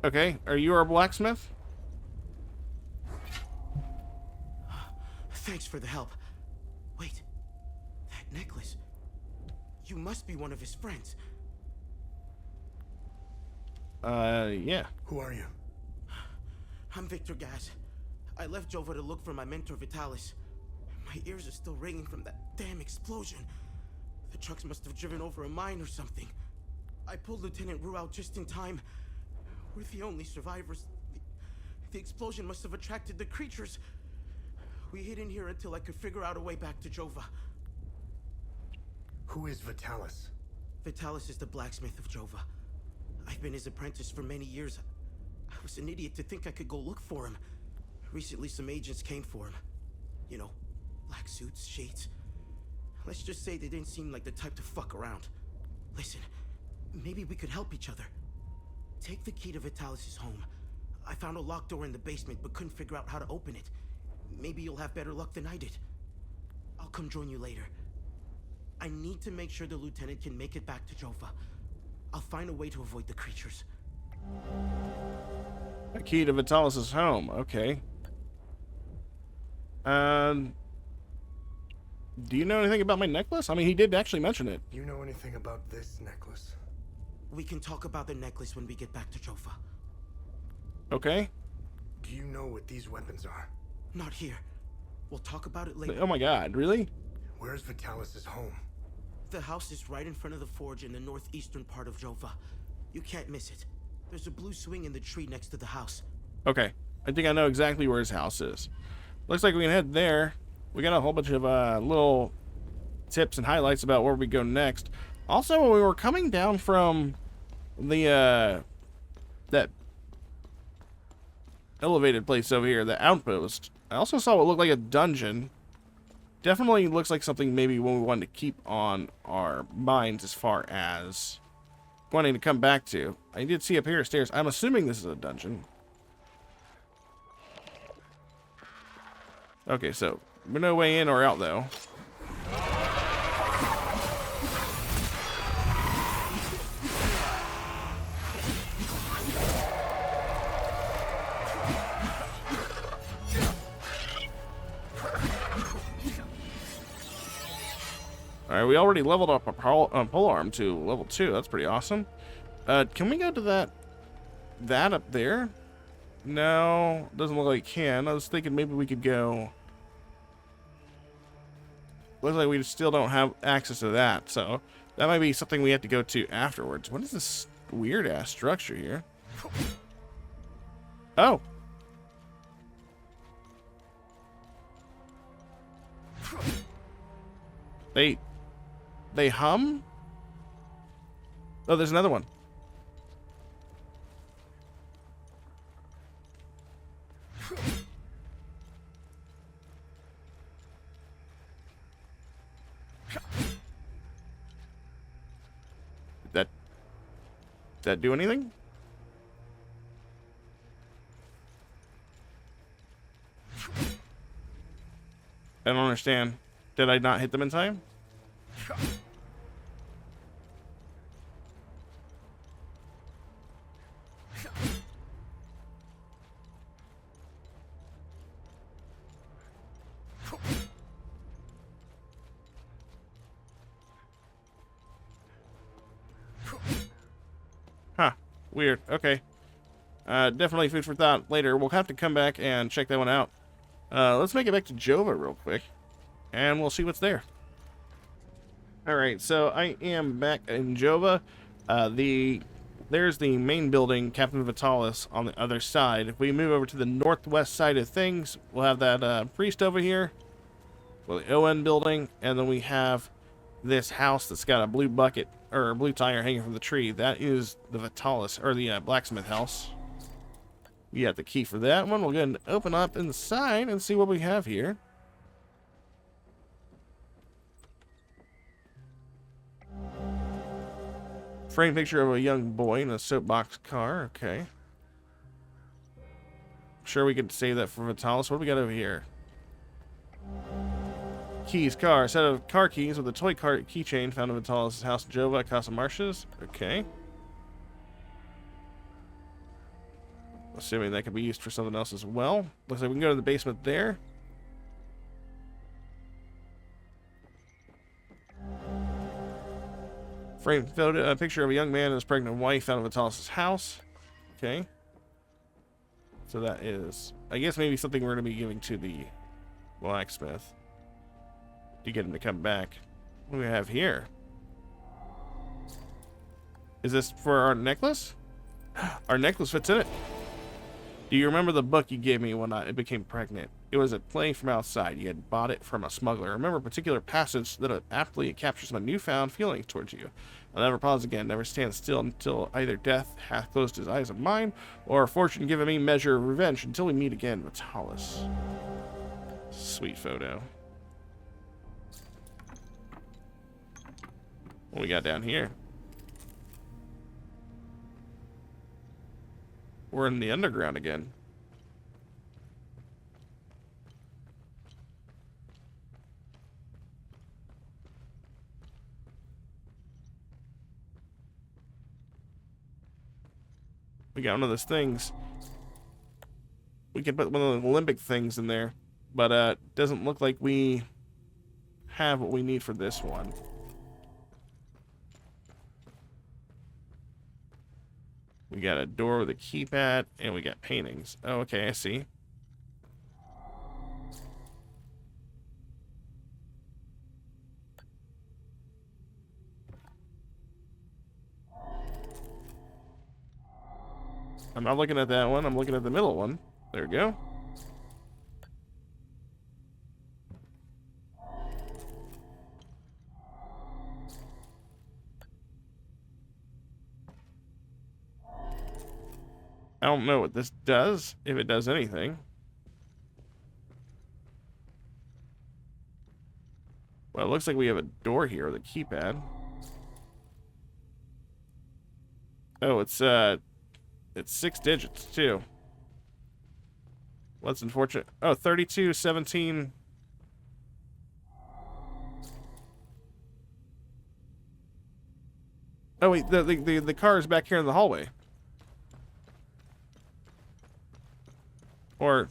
Okay, are you our blacksmith? Thanks for the help. Wait, that necklace. You must be one of his friends. Yeah. Who are you? I'm Victor Gaz. I left Jova to look for my mentor Vitalis. My ears are still ringing from that damn explosion. The trucks must have driven over a mine or something. I pulled Lieutenant Rue out just in time. We're the only survivors. The explosion must have attracted the creatures. We hid in here until I could figure out a way back to Jova. Who is Vitalis? Vitalis is the blacksmith of Jova. I've been his apprentice for many years. I was an idiot to think I could go look for him. Recently, some agents came for him. You know, black suits, shades. Let's just say they didn't seem like the type to fuck around. Listen, maybe we could help each other. Take the key to Vitalis' home. I found a locked door in the basement, but couldn't figure out how to open it. Maybe you'll have better luck than I did. I'll come join you later. I need to make sure the lieutenant can make it back to Jova. I'll find a way to avoid the creatures. A key to Vitalis' home. Okay. Do you know anything about my necklace? I mean, he did actually mention it. Do you know anything about this necklace? We can talk about the necklace when we get back to Jova. Okay. Do you know what these weapons are? Not here. We'll talk about it later. Oh my god, really? Where's Vitalis' home? The house is right in front of the forge in the northeastern part of Jova. You can't miss it. There's a blue swing in the tree next to the house. Okay. I think I know exactly where his house is. Looks like we can head there. We got a whole bunch of little tips and highlights about where we go next. Also, when we were coming down from the that elevated place over here, the outpost, I also saw what looked like a dungeon. Definitely looks like something maybe when we wanted to keep on our minds as far as wanting to come back to. I did see a pair of stairs. I'm assuming this is a dungeon. Okay, so we're no way in or out though. Alright, we already leveled up our polearm to level 2. That's pretty awesome. Can we go to that up there? No, doesn't look like we can. I was thinking maybe we could go. Looks like we still don't have access to that, so that might be something we have to go to afterwards. What is this weird ass structure here? Oh. They hum? Oh, there's another one. Did that do anything? I don't understand. Did I not hit them in time? Huh. Weird. Okay. Definitely food for thought later. We'll have to come back and check that one out. Let's make it back to Jova real quick. And we'll see what's there. Alright, so I am back in Jova. There's the main building, Captain Vitalis, on the other side. If we move over to the northwest side of things, we'll have that priest over here. Well, the ON building, and then we have this house that's got a blue bucket, or a blue tire hanging from the tree. That is the Vitalis, or the blacksmith house. We got the key for that one. We'll go ahead and open up inside and see what we have here. Frame picture of a young boy in a soapbox car. Okay. Sure, we could save that for Vitalis. What do we got over here? Keys, car. A set of car keys with a toy car keychain found in Vitalis' house in Jova, Casa Marshes. Okay. Assuming that could be used for something else as well. Looks like we can go to the basement there. Frame photo, a picture of a young man and his pregnant wife found in Vitalis' house. Okay. So that is, I guess, maybe something we're going to be giving to the blacksmith to get him to come back. What do we have here? Is this for our necklace? Our necklace fits in it. Do you remember the book you gave me when I became pregnant? It was a play from outside. You had bought it from a smuggler. I remember a particular passage that aptly captures my newfound feelings towards you. I'll never pause again, never stand still until either death hath closed his eyes of mine, or fortune given me measure of revenge until we meet again, Vitalis. Sweet photo. What we got down here? We're in the underground again. We got one of those things. We can put one of the limbic things in there, but it doesn't look like we have what we need for this one. We got a door with a keypad, and we got paintings. Oh, okay, I see. I'm not looking at that one. I'm looking at the middle one. There we go. I don't know what this does, if it does anything. Well, it looks like we have a door here with a keypad. Oh, it's 6 digits, too. What's unfortunate? Oh, 32, 17. Oh, wait, the car is back here in the hallway. Or,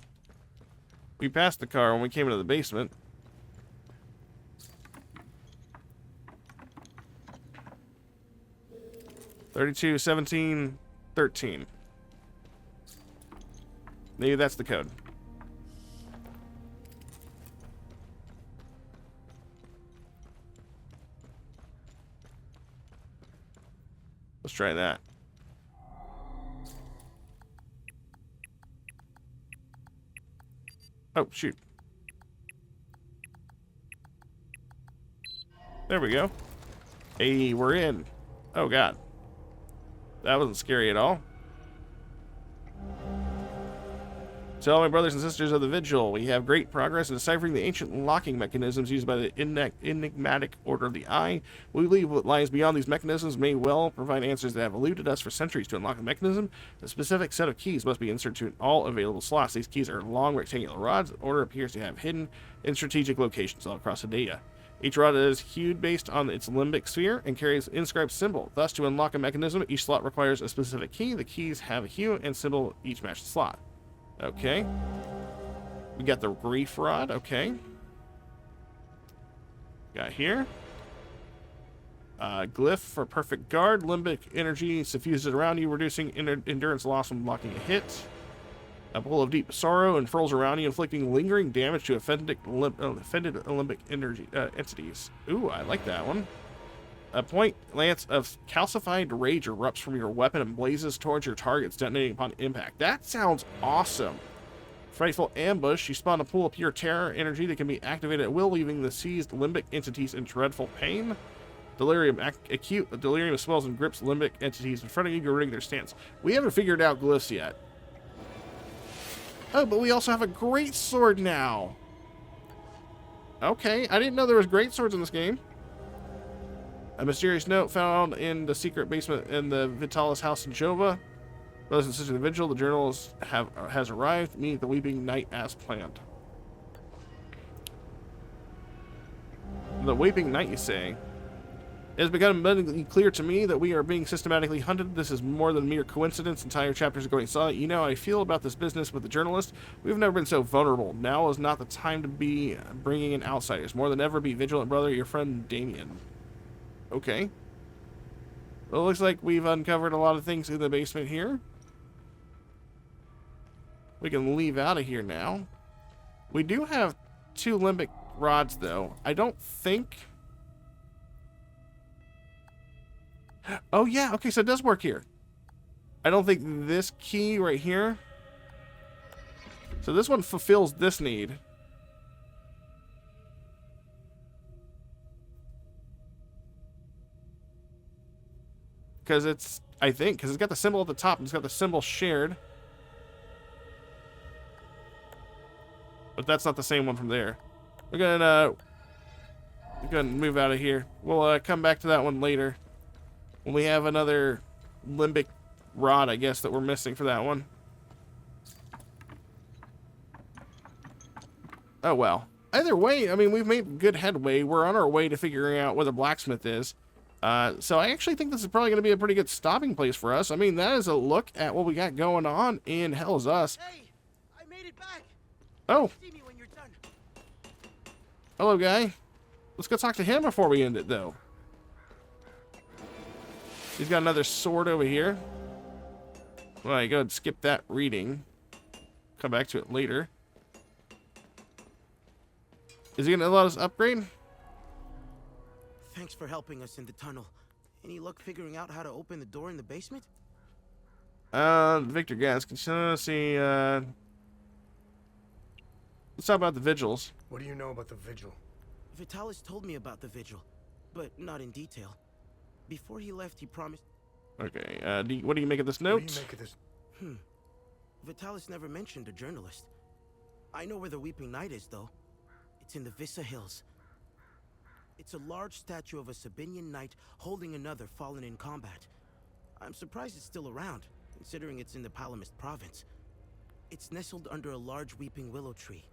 we passed the car when we came into the basement. $32, 17, 13. Maybe that's the code. Let's try that. Oh, shoot. There we go. Hey, we're in. Oh, God. That wasn't scary at all. To all my brothers and sisters of the Vigil, we have great progress in deciphering the ancient locking mechanisms used by the enigmatic Order of the Eye. We believe what lies beyond these mechanisms may well provide answers that have eluded us for centuries. To unlock the mechanism, a specific set of keys must be inserted to all available slots. These keys are long rectangular rods the Order appears to have hidden in strategic locations all across the data. Each rod is hued based on its limbic sphere and carries an inscribed symbol. Thus, to unlock a mechanism, each slot requires a specific key. The keys have a hue and symbol each match the slot. Okay. We got the grief rod. Okay. Got here. Glyph for perfect guard. Limbic energy suffuses around you, reducing endurance loss when blocking a hit. A bowl of deep sorrow unfurls around you, inflicting lingering damage to offended limbic energy entities. Ooh, I like that one. A point lance of calcified rage erupts from your weapon and blazes towards your targets, detonating upon impact. That sounds awesome. Frightful ambush. You spawn a pool of pure terror energy that can be activated at will, leaving the seized limbic entities in dreadful pain. Delirium acute. A delirium swells and grips limbic entities in front of you, girding their stance. We haven't figured out glyphs yet. Oh, but we also have a great sword now. Okay, I didn't know there was great swords in this game. A mysterious note found in the secret basement in the Vitalis house in Jova. Brothers and sisters of the Vigil, the journalist has arrived, meeting the Weeping Knight as planned. The Weeping Knight, you say? It has become abundantly clear to me that we are being systematically hunted. This is more than mere coincidence. Entire chapters are going silent. You know how I feel about this business with the journalist. We've never been so vulnerable. Now is not the time to be bringing in outsiders. More than ever, be vigilant, brother. Your friend, Damien. Okay. Well, it looks like we've uncovered a lot of things in the basement here. We can leave out of here now. We do have 2 limbic rods, though. I don't think... Oh, yeah. Okay, so it does work here. I don't think this key right here... So this one fulfills this need. Because it's... I think, because it's got the symbol at the top and it's got the symbol shared. But that's not the same one from there. We're gonna move out of here. We'll come back to that one later. When we have another limbic rod, I guess, that we're missing for that one. Oh, well. Either way, I mean, we've made good headway. We're on our way to figuring out where the blacksmith is. So I actually think this is probably going to be a pretty good stopping place for us. I mean, that is a look at what we got going on in Hell's Us. Hey, I made it back. Oh. See me when you're done. Hello, guy. Let's go talk to him before we end it, though. He's got another sword over here. Well, I go and skip that reading. Come back to it later. Is he going to let us upgrade? Thanks for helping us in the tunnel. Any luck figuring out how to open the door in the basement? Victor Gas. Let's see, let's talk about the vigils. What do you know about the vigil? Vitalis told me about the vigil, but not in detail. Before he left, he promised... Okay, what do you make of this note? What do you make of this? Vitalis never mentioned a journalist. I know where the Weeping Knight is, though. It's in the Vissa Hills. It's a large statue of a Sabinian knight holding another fallen in combat. I'm surprised it's still around, considering it's in the Palamist province. It's nestled under a large weeping willow tree.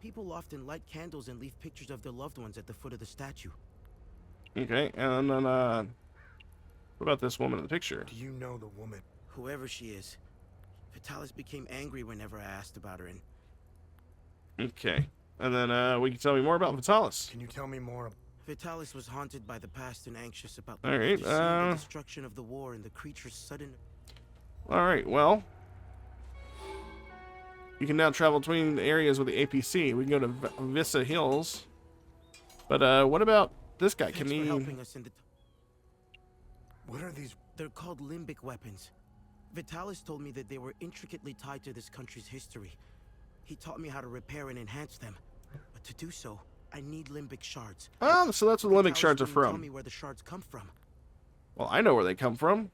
People often light candles and leave pictures of their loved ones at the foot of the statue. Okay, and then, what about this woman in the picture? Do you know the woman? Whoever she is. Vitalis became angry whenever I asked about her, and... Okay, and then, will you tell me more about Vitalis? Can you tell me more? Vitalis was haunted by the past and anxious about Alright, the destruction of the war and the creature's sudden... Alright, well... You can now travel between areas with the APC. We can go to Vissa Hills. But, what about this guy? Thanks for helping us in the... What are these? They're called limbic weapons. Vitalis told me that they were intricately tied to this country's history. He taught me how to repair and enhance them. But to do so, I need limbic shards. Oh, so that's what limbic shards are Tell from. me where the shards come from. Well, I know where they come from.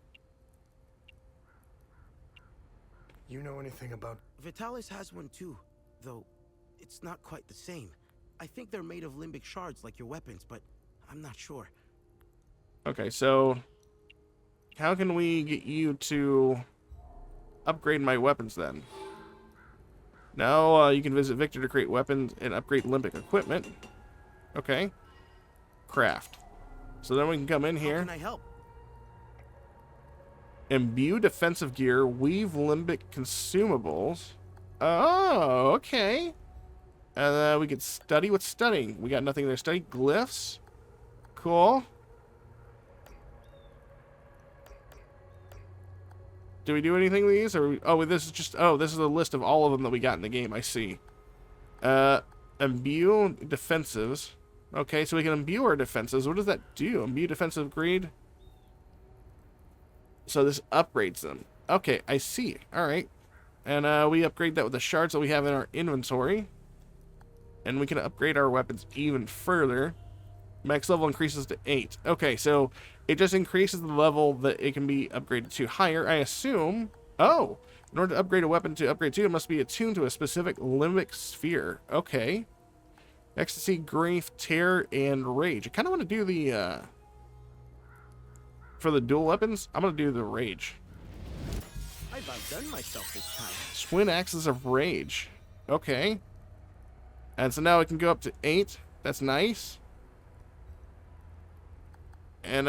You know anything about... Vitalis has one too, though it's not quite the same. I think they're made of limbic shards like your weapons, but I'm not sure. Okay, so how can we get you to upgrade my weapons then? Now you can visit Victor to create weapons and upgrade limbic equipment. Okay. Craft. So then we can come in here. How can I help? Imbue defensive gear, weave limbic consumables. Oh, okay. And we could study with studying. We got nothing there. Study glyphs. Cool. Do we do anything with these? Or oh, this is just this is a list of all of them that we got in the game. I see. Imbue defensives. Okay, so we can imbue our defenses. What does that do? Imbue defensive grade. So this upgrades them. Okay, I see. All right. And we upgrade that with the shards that we have in our inventory. And we can upgrade our weapons even further. Max level increases to 8. Okay, so it just increases the level that it can be upgraded to higher. I assume... Oh! In order to upgrade a weapon to upgrade 2, it must be attuned to a specific limbic sphere. Okay. Ecstasy, grief, terror, and rage. I kind of want to do the... For the dual weapons, I'm going to do the rage. I've outdone myself this time. Twin axes of rage. Okay. And so now it can go up to 8. That's nice. And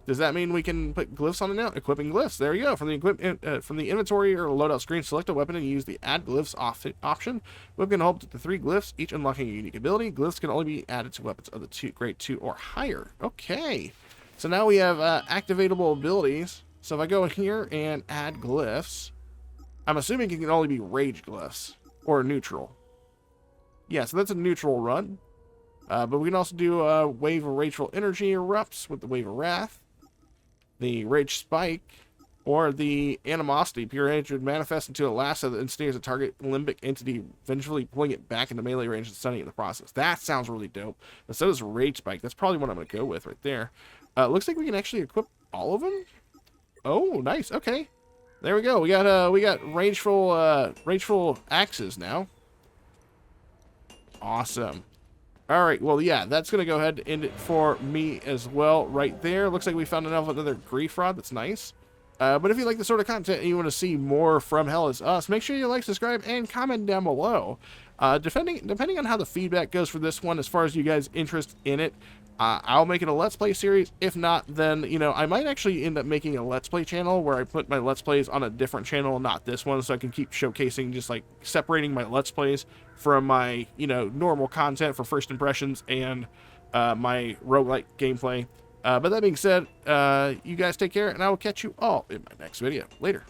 does that mean we can put glyphs on it now? Equipping glyphs. There you go. From the inventory or loadout screen, select a weapon and use the add glyphs option. Weapon can hold up to 3 glyphs, each unlocking a unique ability. Glyphs can only be added to weapons of the grade 2 or higher. Okay. So now we have activatable abilities. So if I go in here and add glyphs, I'm assuming it can only be rage glyphs or neutral. Yeah, so that's a neutral run. But we can also do Wave of Rageful Energy erupts with the Wave of Wrath, the Rage Spike, or the Animosity. Pure hatred manifests into a lasso that ensnares a target limbic entity, eventually pulling it back into melee range and stunning it in the process. That sounds really dope. But so does Rage Spike. That's probably what I'm going to go with right there. Looks like we can actually equip all of them. Oh, nice. Okay. There we go. We got rageful axes now. Awesome. All right, well, yeah, that's going to go ahead and end it for me as well right there. Looks like we found another grief rod. That's nice. But if you like this sort of content and you want to see more from Hell Is Us, make sure you like, subscribe, and comment down below. Depending on how the feedback goes for this one, as far as you guys' interest in it, I'll make it a Let's Play series. If not, then, you know, I might actually end up making a Let's Play channel where I put my Let's Plays on a different channel, not this one, so I can keep showcasing, just like separating my Let's Plays from my, you know, normal content for first impressions and my roguelike gameplay. But that being said, you guys take care, and I will catch you all in my next video. Later.